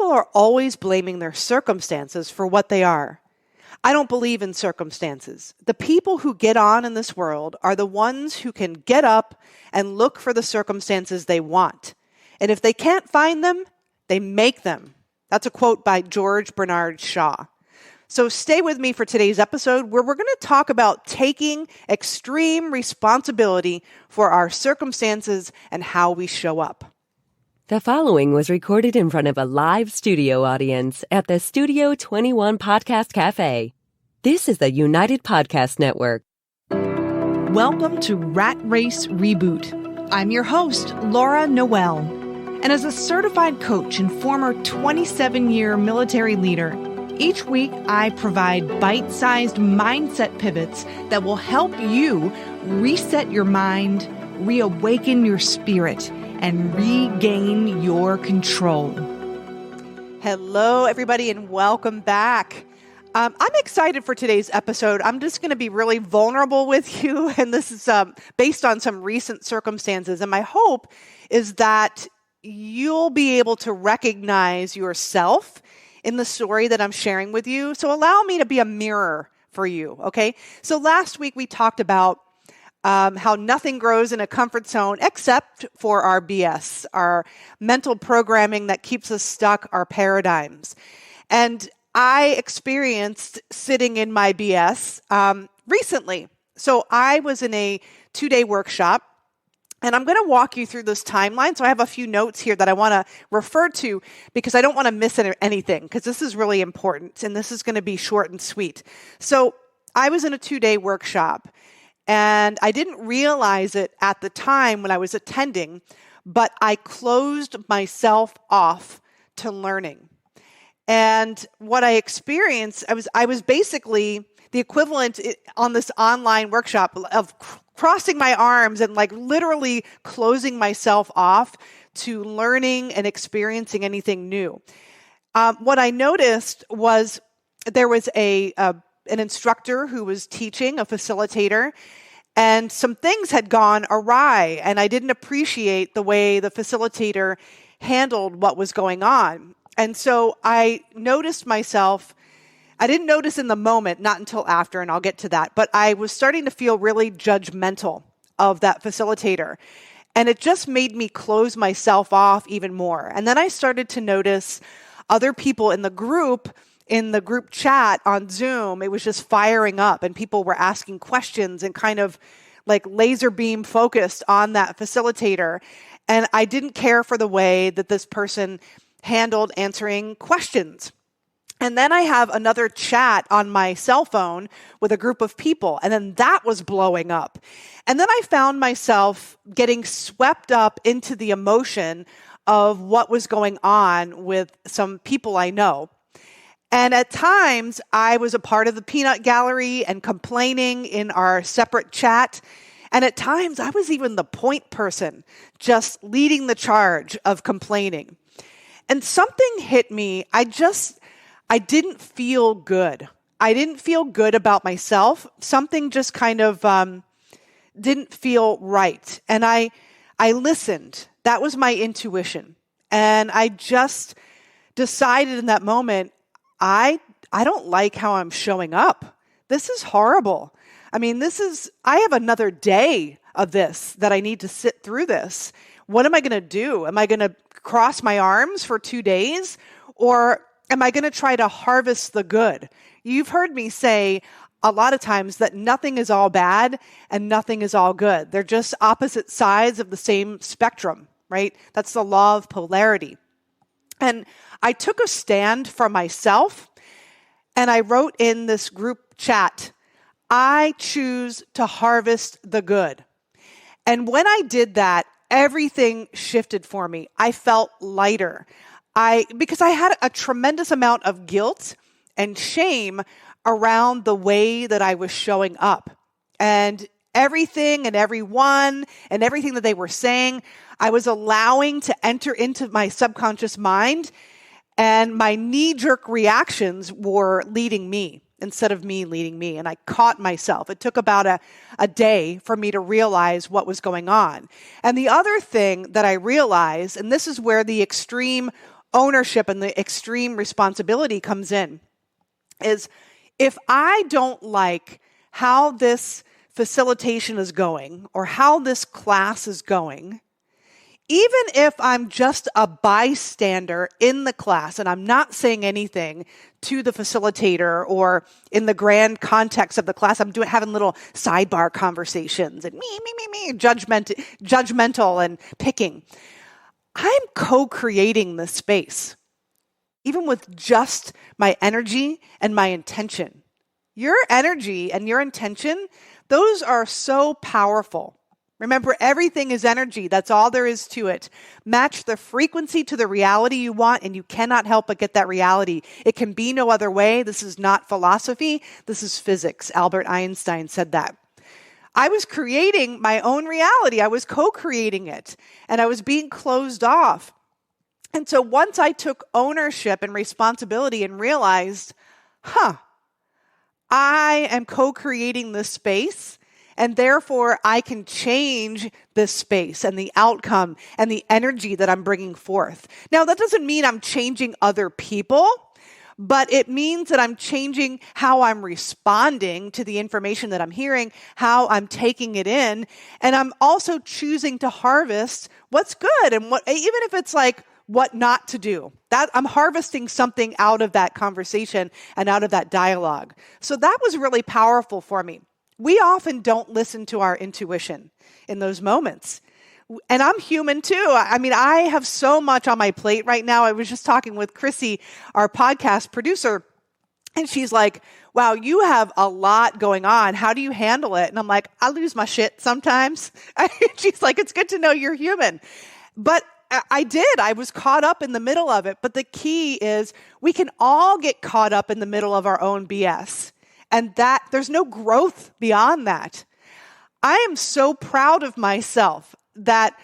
people are always blaming their circumstances for what they are. I don't believe in circumstances. The people who get on in this world are the ones who can get up and look for the circumstances they want. And if they can't find them, they make them. That's a quote by George Bernard Shaw. So stay with me for today's episode where we're going to talk about taking extreme responsibility for our circumstances and how we show up. The following was recorded in front of a live studio audience at the Studio 21 Podcast Cafe. This is the United Podcast Network. Welcome to Rat Race Reboot. I'm your host, Laura Noel. And as a certified coach and former 27-year military leader, each week I provide bite-sized mindset pivots that will help you reset your mind, reawaken your spirit, and regain your control. Hello, everybody, and welcome back. I'm excited for today's episode. I'm just going to be really vulnerable with you, and this is based on some recent circumstances. And my hope is that you'll be able to recognize yourself in the story that I'm sharing with you. So allow me to be a mirror for you, okay? So last week we talked about how nothing grows in a comfort zone except for our BS, our mental programming that keeps us stuck, our paradigms. And I experienced sitting in my BS recently. So I was in a 2-day workshop, and I'm going to walk you through this timeline. So I have a few notes here that I want to refer to because I don't want to miss anything because this is really important, and this is going to be short and sweet. So I was in a 2-day workshop. And I didn't realize it at the time when I was attending, but I closed myself off to learning. And what I experienced, I was basically the equivalent on this online workshop of crossing my arms and like literally closing myself off to learning and experiencing anything new. What I noticed was there was an instructor who was teaching, a facilitator, and some things had gone awry, and I didn't appreciate the way the facilitator handled what was going on. And so I noticed myself, I didn't notice in the moment, not until after, and I'll get to that, but I was starting to feel really judgmental of that facilitator. And it just made me close myself off even more. And then I started to notice other people in the group chat on Zoom. It was just firing up and people were asking questions and kind of like laser beam focused on that facilitator. And I didn't care for the way that this person handled answering questions. And then I have another chat on my cell phone with a group of people, and then that was blowing up. And then I found myself getting swept up into the emotion of what was going on with some people I know. And at times, I was a part of the peanut gallery and complaining in our separate chat. And at times, I was even the point person, just leading the charge of complaining. And something hit me. I didn't feel good. I didn't feel good about myself. Something just kind of didn't feel right. And I listened. That was my intuition. And I just decided in that moment, I don't like how I'm showing up. This is horrible. I mean, I have another day of this that I need to sit through this. What am I going to do? Am I going to cross my arms for 2 days? Or am I going to try to harvest the good? You've heard me say a lot of times that nothing is all bad and nothing is all good. They're just opposite sides of the same spectrum, right? That's the law of polarity. And I took a stand for myself, and I wrote in this group chat, I choose to harvest the good. And when I did that, everything shifted for me. I felt lighter. Because I had a tremendous amount of guilt and shame around the way that I was showing up. And everything and everyone and everything that they were saying, I was allowing to enter into my subconscious mind, and my knee-jerk reactions were leading me instead of me leading me. And I caught myself. It took about a day for me to realize what was going on. And the other thing that I realized, and this is where the extreme ownership and the extreme responsibility comes in is if I don't like how this facilitation is going or how this class is going, even if I'm just a bystander in the class and I'm not saying anything to the facilitator or in the grand context of the class, I'm having little sidebar conversations and judgmental and picking. I'm co-creating this space, even with just my energy and my intention. Your energy and your intention, those are so powerful. Remember, everything is energy. That's all there is to it. Match the frequency to the reality you want, and you cannot help but get that reality. It can be no other way. This is not philosophy. This is physics. Albert Einstein said that. I was creating my own reality. I was co-creating it, and I was being closed off. And so once I took ownership and responsibility and realized, I am co-creating this space, and therefore I can change this space and the outcome and the energy that I'm bringing forth. Now, that doesn't mean I'm changing other people, but it means that I'm changing how I'm responding to the information that I'm hearing, how I'm taking it in, and I'm also choosing to harvest what's good and what, even if it's like what not to do. That I'm harvesting something out of that conversation and out of that dialogue. So that was really powerful for me. We often don't listen to our intuition in those moments. And I'm human too. I mean, I have so much on my plate right now. I was just talking with Chrissy, our podcast producer, and she's like, wow, you have a lot going on. How do you handle it? And I'm like, I lose my shit sometimes. She's like, it's good to know you're human. But I did. I was caught up in the middle of it. But the key is we can all get caught up in the middle of our own BS. And that there's no growth beyond that. I am so proud of myself that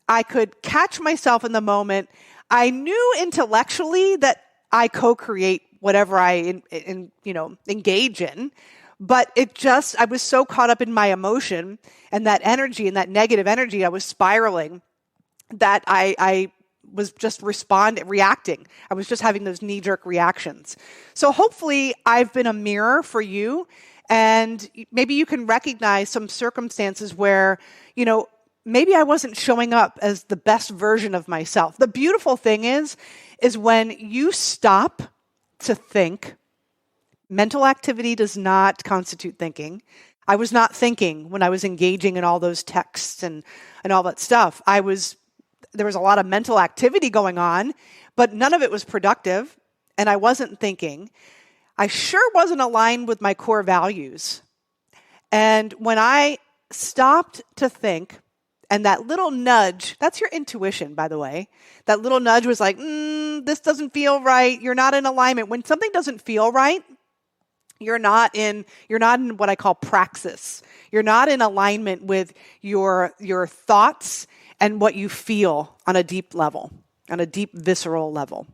I could catch myself in the moment. I knew intellectually that I co-create whatever I engage in, but I was so caught up in my emotion and that energy and that negative energy. I was spiraling that I was just reacting. I was just having those knee-jerk reactions. So hopefully I've been a mirror for you, and maybe you can recognize some circumstances where, maybe I wasn't showing up as the best version of myself. The beautiful thing is when you stop to think, mental activity does not constitute thinking. I was not thinking when I was engaging in all those texts and all that stuff. There was a lot of mental activity going on, but none of it was productive, and I wasn't thinking. I sure wasn't aligned with my core values. And when I stopped to think, and that little nudge, that's your intuition, by the way. That little nudge was like, this doesn't feel right. You're not in alignment. When something doesn't feel right, you're not in what I call praxis. You're not in alignment with your thoughts and what you feel on a deep level, on a deep visceral level.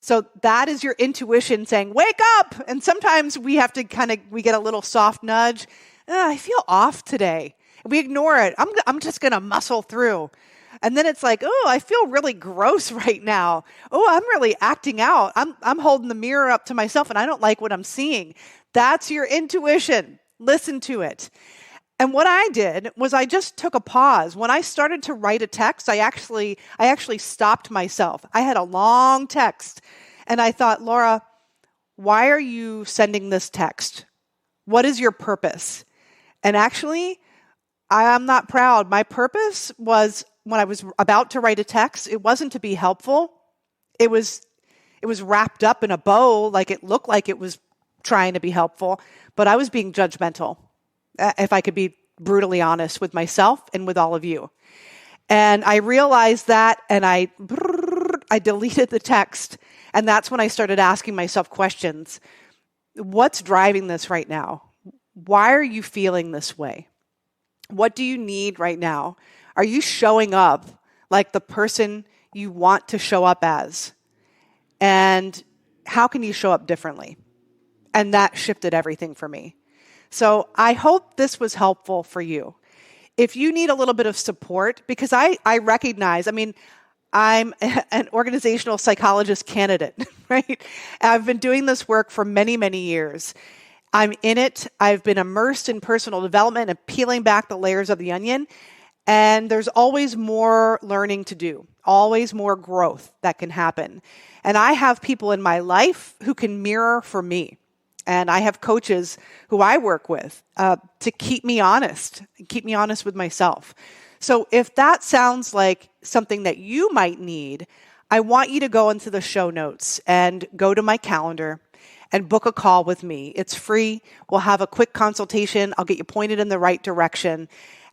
So that is your intuition saying, wake up. And sometimes we have to we get a little soft nudge. I feel off today. We ignore it. I'm just going to muscle through. And then it's like, oh, I feel really gross right now. Oh, I'm really acting out. I'm holding the mirror up to myself and I don't like what I'm seeing. That's your intuition. Listen to it. And what I did was I just took a pause. When I started to write a text, I actually stopped myself. I had a long text and I thought, Laura, why are you sending this text? What is your purpose? And actually, I'm not proud. My purpose was when I was about to write a text, it wasn't to be helpful. It was wrapped up in a bow, like it looked like it was trying to be helpful, but I was being judgmental, if I could be brutally honest with myself and with all of you. And I realized that, and I deleted the text, and that's when I started asking myself questions. What's driving this right now? Why are you feeling this way? What do you need right now? Are you showing up like the person you want to show up as? And how can you show up differently? And that shifted everything for me. So I hope this was helpful for you. If you need a little bit of support, because I recognize, I'm an organizational psychologist candidate, right? I've been doing this work for many, many years. I'm in it. I've been immersed in personal development and peeling back the layers of the onion. And there's always more learning to do, always more growth that can happen. And I have people in my life who can mirror for me. And I have coaches who I work with to keep me honest with myself. So if that sounds like something that you might need, I want you to go into the show notes and go to my calendar and book a call with me. It's free. We'll have a quick consultation. I'll get you pointed in the right direction.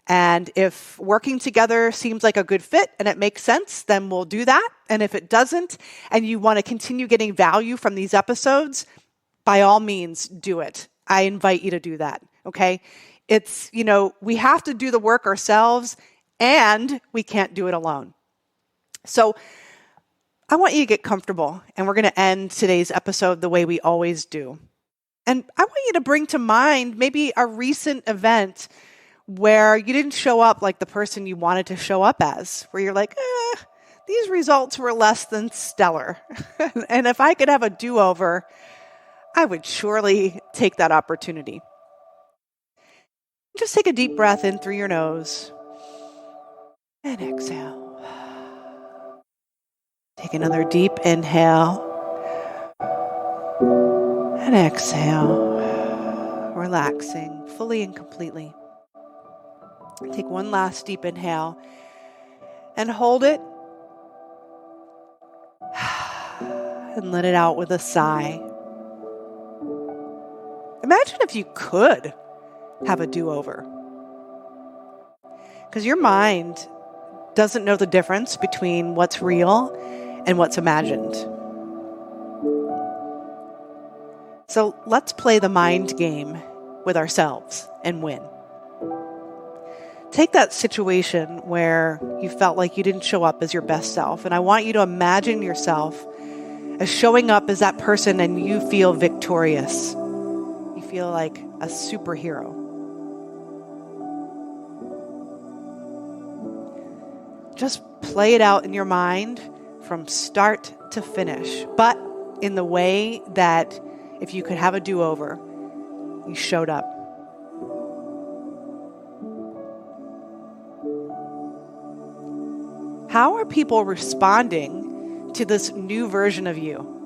And if working together seems like a good fit and it makes sense, then we'll do that. And if it doesn't, and you want to continue getting value from these episodes, by all means, do it. I invite you to do that, okay? It's, we have to do the work ourselves, and we can't do it alone. So I want you to get comfortable, and we're going to end today's episode the way we always do. And I want you to bring to mind maybe a recent event where you didn't show up like the person you wanted to show up as, where you're like, these results were less than stellar. And if I could have a do-over, I would surely take that opportunity. Just take a deep breath in through your nose and exhale. Take another deep inhale and exhale, relaxing fully and completely. Take one last deep inhale and hold it and let it out with a sigh. Imagine if you could have a do-over. Because your mind doesn't know the difference between what's real and what's imagined. So let's play the mind game with ourselves and win. Take that situation where you felt like you didn't show up as your best self, and I want you to imagine yourself as showing up as that person and you feel victorious. Feel like a superhero. Just play it out in your mind from start to finish, but in the way that if you could have a do-over, you showed up. How are people responding to this new version of you?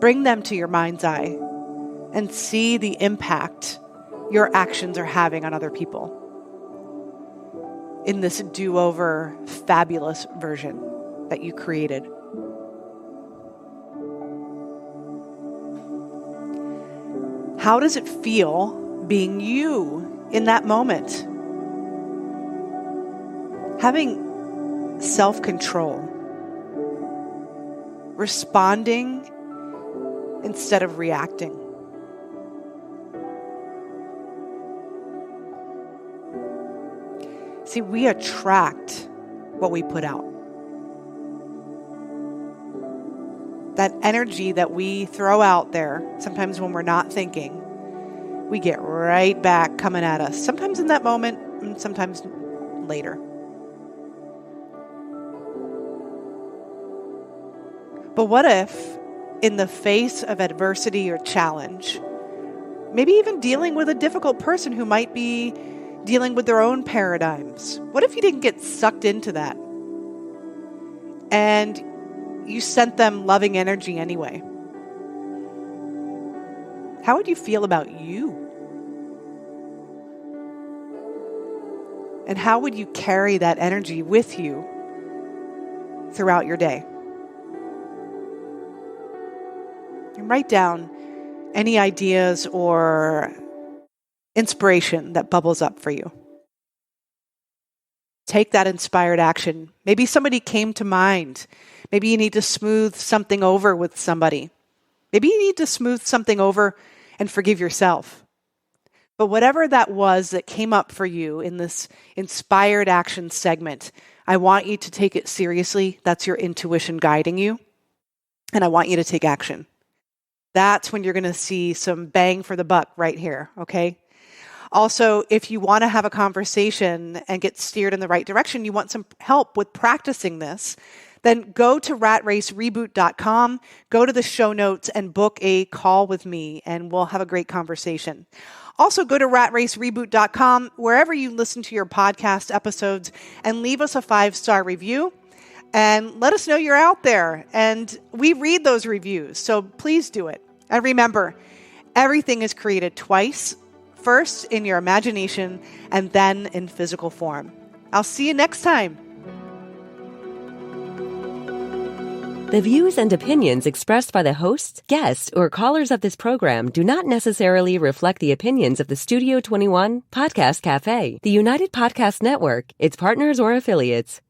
Bring them to your mind's eye and see the impact your actions are having on other people in this do-over fabulous version that you created. How does it feel being you in that moment? Having self-control, responding instead of reacting. See, we attract what we put out. That energy that we throw out there, sometimes when we're not thinking, we get right back coming at us. Sometimes in that moment, and sometimes later. But what if, in the face of adversity or challenge, maybe even dealing with a difficult person who might be dealing with their own paradigms, what if you didn't get sucked into that and you sent them loving energy anyway? How would you feel about you? And how would you carry that energy with you throughout your day? And write down any ideas or inspiration that bubbles up for you. Take that inspired action. Maybe somebody came to mind. Maybe you need to smooth something over with somebody. Maybe you need to smooth something over and forgive yourself. But whatever that was that came up for you in this inspired action segment, I want you to take it seriously. That's your intuition guiding you. And I want you to take action. That's when you're going to see some bang for the buck right here, okay? Also, if you want to have a conversation and get steered in the right direction, you want some help with practicing this, then go to ratracereboot.com, go to the show notes and book a call with me, and we'll have a great conversation. Also, go to ratracereboot.com, wherever you listen to your podcast episodes, and leave us a 5-star review. And let us know you're out there. And we read those reviews, so please do it. And remember, everything is created twice, first in your imagination and then in physical form. I'll see you next time. The views and opinions expressed by the hosts, guests, or callers of this program do not necessarily reflect the opinions of the Studio 21 Podcast Cafe, the United Podcast Network, its partners, or affiliates.